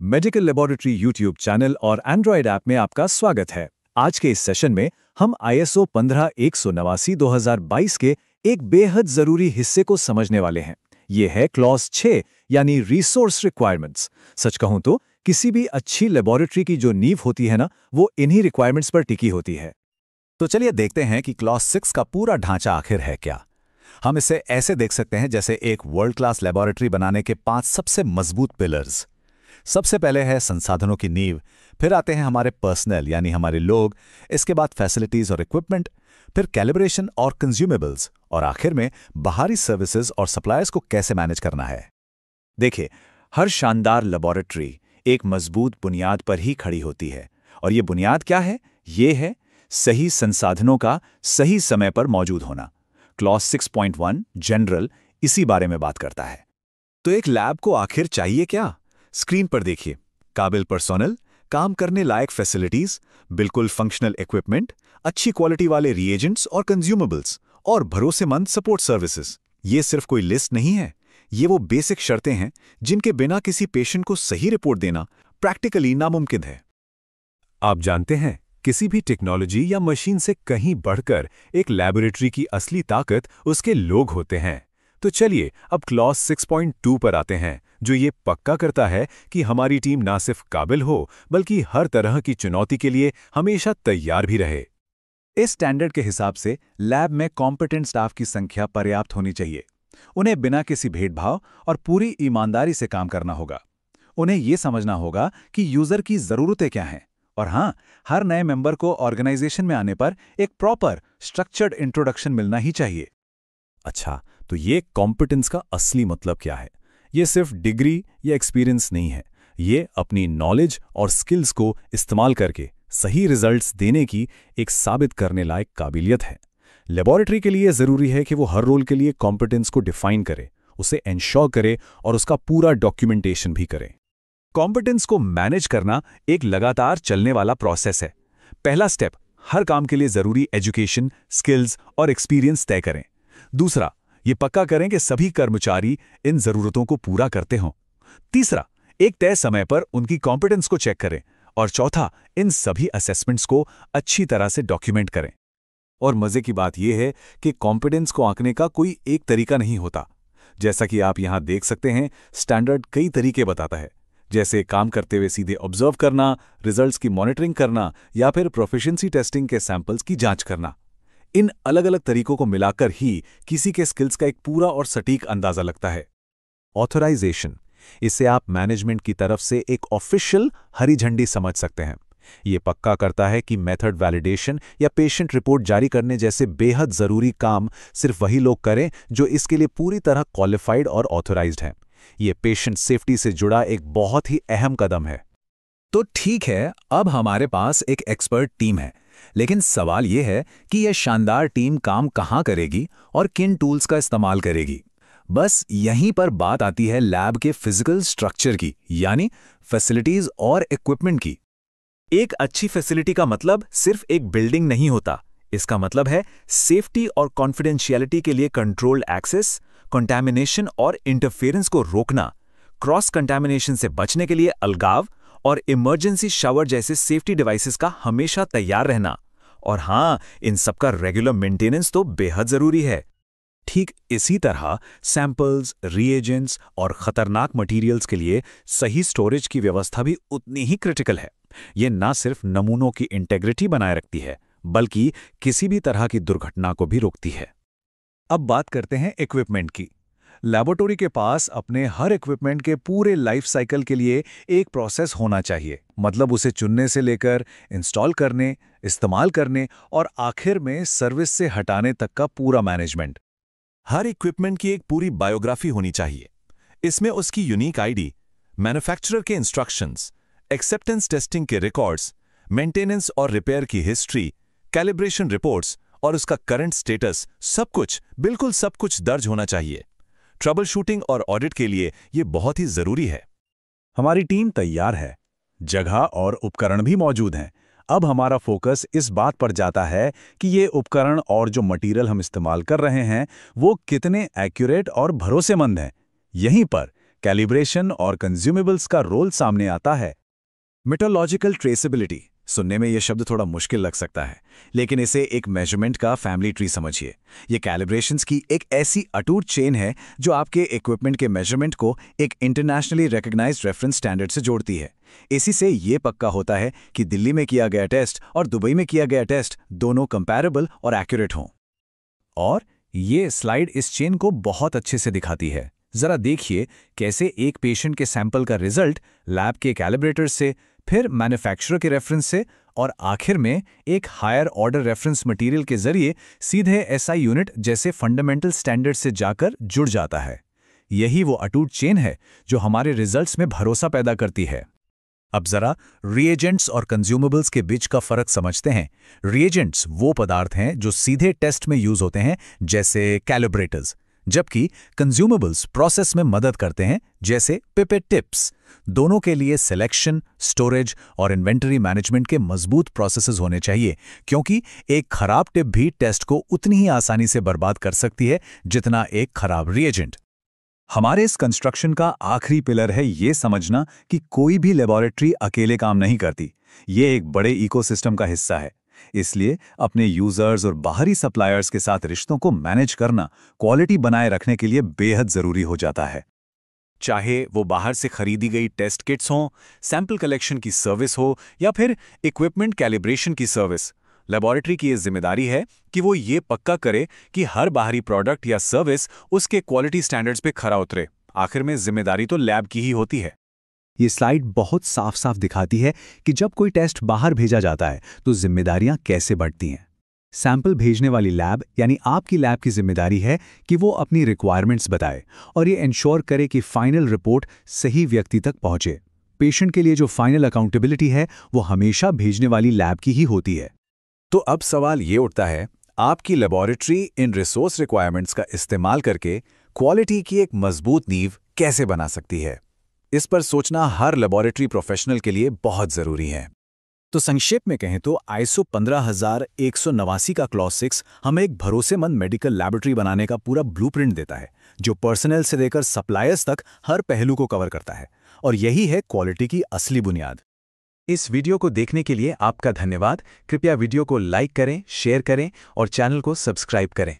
Medical laboratory YouTube channel और Android app में आपका स्वागत है। आज के इस सेशन में हम ISO 15189-2022 के एक बेहद जरूरी हिस्से को समझने वाले हैं। ये है क्लॉज 6 यानी रिसोर्स रिक्वायरमेंट्स। सच कहूं तो किसी भी अच्छी लेबोरेटरी की जो नींव होती है ना, वो इन्हीं रिक्वायरमेंट्स पर टिकी होती है। तो चलिए देखते हैं कि क्लॉज 6 का पूरा ढांचा आखिर है क्या। हम इसे ऐसे देख सकते हैं जैसे एक वर्ल्ड क्लास लेबोरेटरी बनाने के 5 सबसे मजबूत पिलर्स। सबसे पहले है संसाधनों की नींव, फिर आते हैं हमारे पर्सनल यानी हमारे लोग, इसके बाद फैसिलिटीज और इक्विपमेंट, फिर कैलिब्रेशन और कंज्यूमेबल्स, और आखिर में बाहरी सर्विसेज और सप्लायर्स को कैसे मैनेज करना है। देखिए, हर शानदार लेबोरेटरी एक मजबूत बुनियाद पर ही खड़ी होती है, और ये बुनियाद क्या है? ये है सही संसाधनों का सही समय पर मौजूद होना। क्लॉज 6.1 जनरल इसी बारे में बात करता है। तो एक लैब को आखिर चाहिए क्या? स्क्रीन पर देखिए, काबिल पर्सोनल, काम करने लायक फैसिलिटीज, बिल्कुल फंक्शनल इक्विपमेंट, अच्छी क्वालिटी वाले रिएजेंट्स और कंज्यूमेबल्स, और भरोसेमंद सपोर्ट सर्विसेज। ये सिर्फ कोई लिस्ट नहीं है, ये वो बेसिक शर्तें हैं जिनके बिना किसी पेशेंट को सही रिपोर्ट देना प्रैक्टिकली नामुमकिन है। आप जानते हैं, किसी भी टेक्नोलॉजी या मशीन से कहीं बढ़कर एक लैबोरेटरी की असली ताकत उसके लोग होते हैं। तो चलिए अब क्लॉज 6.2 पर आते हैं, जो ये पक्का करता है कि हमारी टीम ना सिर्फ काबिल हो बल्कि हर तरह की चुनौती के लिए हमेशा तैयार भी रहे। इस स्टैंडर्ड के हिसाब से लैब में कॉम्पिटेंट स्टाफ की संख्या पर्याप्त होनी चाहिए। उन्हें बिना किसी भेदभाव और पूरी ईमानदारी से काम करना होगा। उन्हें ये समझना होगा कि यूजर की ज़रूरतें क्या हैं, और हाँ, हर नए मेंबर को ऑर्गेनाइजेशन में आने पर एक प्रॉपर स्ट्रक्चर्ड इंट्रोडक्शन मिलना ही चाहिए। अच्छा, तो ये कॉम्पिटेंस का असली मतलब क्या है? ये सिर्फ डिग्री या एक्सपीरियंस नहीं है, ये अपनी नॉलेज और स्किल्स को इस्तेमाल करके सही रिजल्ट्स देने की एक साबित करने लायक काबिलियत है। लेबोरेटरी के लिए ज़रूरी है कि वो हर रोल के लिए कॉम्पिटेंस को डिफाइन करे, उसे एंश्योर करे और उसका पूरा डॉक्यूमेंटेशन भी करे। कॉम्पिटेंस को मैनेज करना एक लगातार चलने वाला प्रोसेस है। पहला स्टेप, हर काम के लिए ज़रूरी एजुकेशन, स्किल्स और एक्सपीरियंस तय करें। दूसरा, ये पक्का करें कि सभी कर्मचारी इन ज़रूरतों को पूरा करते हों। तीसरा, एक तय समय पर उनकी कॉम्पिटेंस को चेक करें। और चौथा, इन सभी असेसमेंट्स को अच्छी तरह से डॉक्यूमेंट करें। और मज़े की बात यह है कि कॉम्पिटेंस को आंकने का कोई एक तरीका नहीं होता। जैसा कि आप यहाँ देख सकते हैं, स्टैंडर्ड कई तरीके बताता है, जैसे काम करते हुए सीधे ऑब्जर्व करना, रिजल्ट्स की मॉनिटरिंग करना, या फिर प्रोफिशिएंसी टेस्टिंग के सैंपल्स की जांच करना। इन अलग अलग तरीकों को मिलाकर ही किसी के स्किल्स का एक पूरा और सटीक अंदाजा लगता है। ऑथराइजेशन, इसे आप मैनेजमेंट की तरफ से एक ऑफिशियल हरी झंडी समझ सकते हैं। ये पक्का करता है कि मेथड वैलिडेशन या पेशेंट रिपोर्ट जारी करने जैसे बेहद ज़रूरी काम सिर्फ वही लोग करें जो इसके लिए पूरी तरह क्वालिफाइड और ऑथराइज्ड हैं। ये पेशेंट सेफ्टी से जुड़ा एक बहुत ही अहम कदम है। तो ठीक है, अब हमारे पास एक एक्सपर्ट टीम है, लेकिन सवाल यह है कि यह शानदार टीम काम कहाँ करेगी और किन टूल्स का इस्तेमाल करेगी। बस यहीं पर बात आती है लैब के फिजिकल स्ट्रक्चर की, यानी फैसिलिटीज और इक्विपमेंट की। एक अच्छी फैसिलिटी का मतलब सिर्फ एक बिल्डिंग नहीं होता। इसका मतलब है सेफ्टी और कॉन्फिडेंशियलिटी के लिए कंट्रोल्ड एक्सेस, कंटामिनेशन और इंटरफेरेंस को रोकना, क्रॉस कंटामिनेशन से बचने के लिए अलगाव, और इमरजेंसी शावर जैसे सेफ्टी डिवाइसेस का हमेशा तैयार रहना। और हाँ, इन सबका रेगुलर मेंटेनेंस तो बेहद जरूरी है। ठीक इसी तरह सैंपल्स, रिएजेंट्स और खतरनाक मटेरियल्स के लिए सही स्टोरेज की व्यवस्था भी उतनी ही क्रिटिकल है। ये ना सिर्फ नमूनों की इंटेग्रिटी बनाए रखती है, बल्कि किसी भी तरह की दुर्घटना को भी रोकती है। अब बात करते हैं इक्विपमेंट की। लैबोरेटरी के पास अपने हर इक्विपमेंट के पूरे लाइफ साइकिल के लिए एक प्रोसेस होना चाहिए। मतलब उसे चुनने से लेकर इंस्टॉल करने, इस्तेमाल करने और आखिर में सर्विस से हटाने तक का पूरा मैनेजमेंट। हर इक्विपमेंट की एक पूरी बायोग्राफी होनी चाहिए। इसमें उसकी यूनिक आईडी, मैन्युफैक्चरर के इंस्ट्रक्शंस, एक्सेप्टेंस टेस्टिंग के रिकॉर्ड्स, मेंटेनेंस और रिपेयर की हिस्ट्री, कैलिब्रेशन रिपोर्ट्स और उसका करंट स्टेटस, सब कुछ, बिल्कुल सब कुछ दर्ज होना चाहिए। ट्रबल शूटिंग और ऑडिट के लिए ये बहुत ही जरूरी है। हमारी टीम तैयार है, जगह और उपकरण भी मौजूद हैं। अब हमारा फोकस इस बात पर जाता है कि ये उपकरण और जो मटेरियल हम इस्तेमाल कर रहे हैं वो कितने एक्यूरेट और भरोसेमंद हैं। यहीं पर कैलिब्रेशन और कंज्यूमेबल्स का रोल सामने आता है। मेट्रोलॉजिकल ट्रेसेबिलिटी, सुनने में यह शब्द थोड़ा मुश्किल लग सकता है, लेकिन इसे एक मेजरमेंट का फैमिली ट्री समझिए। ये कैलिब्रेशंस की एक ऐसी अटूट चेन है जो आपके इक्विपमेंट के मेजरमेंट को एक इंटरनेशनली रिकॉग्नाइज्ड रेफरेंस स्टैंडर्ड से जोड़ती है। इसी से ये पक्का होता है कि दिल्ली में किया गया टेस्ट और दुबई में किया गया टेस्ट दोनों कंपैरेबल और एक्यूरेट हों। और ये स्लाइड इस चेन को बहुत अच्छे से दिखाती है। जरा देखिए कैसे एक पेशेंट के सैंपल का रिजल्ट लैब के कैलिब्रेटर से, फिर मैन्युफैक्चरर के रेफरेंस से और आखिर में एक हायर ऑर्डर रेफरेंस मटेरियल के जरिए सीधे एसआई यूनिट जैसे फंडामेंटल स्टैंडर्ड से जाकर जुड़ जाता है। यही वो अटूट चेन है जो हमारे रिजल्ट्स में भरोसा पैदा करती है। अब जरा रिएजेंट्स और कंज्यूमेबल्स के बीच का फर्क समझते हैं। रिएजेंट्स वो पदार्थ हैं जो सीधे टेस्ट में यूज होते हैं, जैसे कैलिब्रेटर्स, जबकि कंज्यूमेबल्स प्रोसेस में मदद करते हैं, जैसे पिपेट टिप्स। दोनों के लिए सिलेक्शन, स्टोरेज और इन्वेंटरी मैनेजमेंट के मजबूत प्रोसेसेस होने चाहिए, क्योंकि एक खराब टिप भी टेस्ट को उतनी ही आसानी से बर्बाद कर सकती है जितना एक खराब रिएजेंट। हमारे इस कंस्ट्रक्शन का आखिरी पिलर है ये समझना कि कोई भी लेबोरेटरी अकेले काम नहीं करती। ये एक बड़े इकोसिस्टम का हिस्सा है। इसलिए अपने यूजर्स और बाहरी सप्लायर्स के साथ रिश्तों को मैनेज करना क्वालिटी बनाए रखने के लिए बेहद जरूरी हो जाता है। चाहे वो बाहर से खरीदी गई टेस्ट किट्स हों, सैंपल कलेक्शन की सर्विस हो या फिर इक्विपमेंट कैलिब्रेशन की सर्विस, लेबोरेटरी की ये जिम्मेदारी है कि वो ये पक्का करे कि हर बाहरी प्रोडक्ट या सर्विस उसके क्वालिटी स्टैंडर्ड्स पे खरा उतरे। आखिर में जिम्मेदारी तो लैब की ही होती है। ये स्लाइड बहुत साफ साफ दिखाती है कि जब कोई टेस्ट बाहर भेजा जाता है तो जिम्मेदारियां कैसे बढ़ती हैं। सैंपल भेजने वाली लैब यानी आपकी लैब की जिम्मेदारी है कि वो अपनी रिक्वायरमेंट्स बताए और ये इंश्योर करे कि फाइनल रिपोर्ट सही व्यक्ति तक पहुंचे। पेशेंट के लिए जो फाइनल अकाउंटेबिलिटी है वो हमेशा भेजने वाली लैब की ही होती है। तो अब सवाल ये उठता है, आपकी लेबोरेटरी इन रिसोर्स रिक्वायरमेंट्स का इस्तेमाल करके क्वालिटी की एक मजबूत नींव कैसे बना सकती है? इस पर सोचना हर लेबोरेटरी प्रोफेशनल के लिए बहुत जरूरी है। तो संक्षेप में कहें तो ISO 15189 का क्लॉज 6 हमें एक भरोसेमंद मेडिकल लैबोरेटरी बनाने का पूरा ब्लूप्रिंट देता है, जो पर्सनल से लेकर सप्लायर्स तक हर पहलू को कवर करता है। और यही है क्वालिटी की असली बुनियाद। इस वीडियो को देखने के लिए आपका धन्यवाद। कृपया वीडियो को लाइक करें, शेयर करें और चैनल को सब्सक्राइब करें।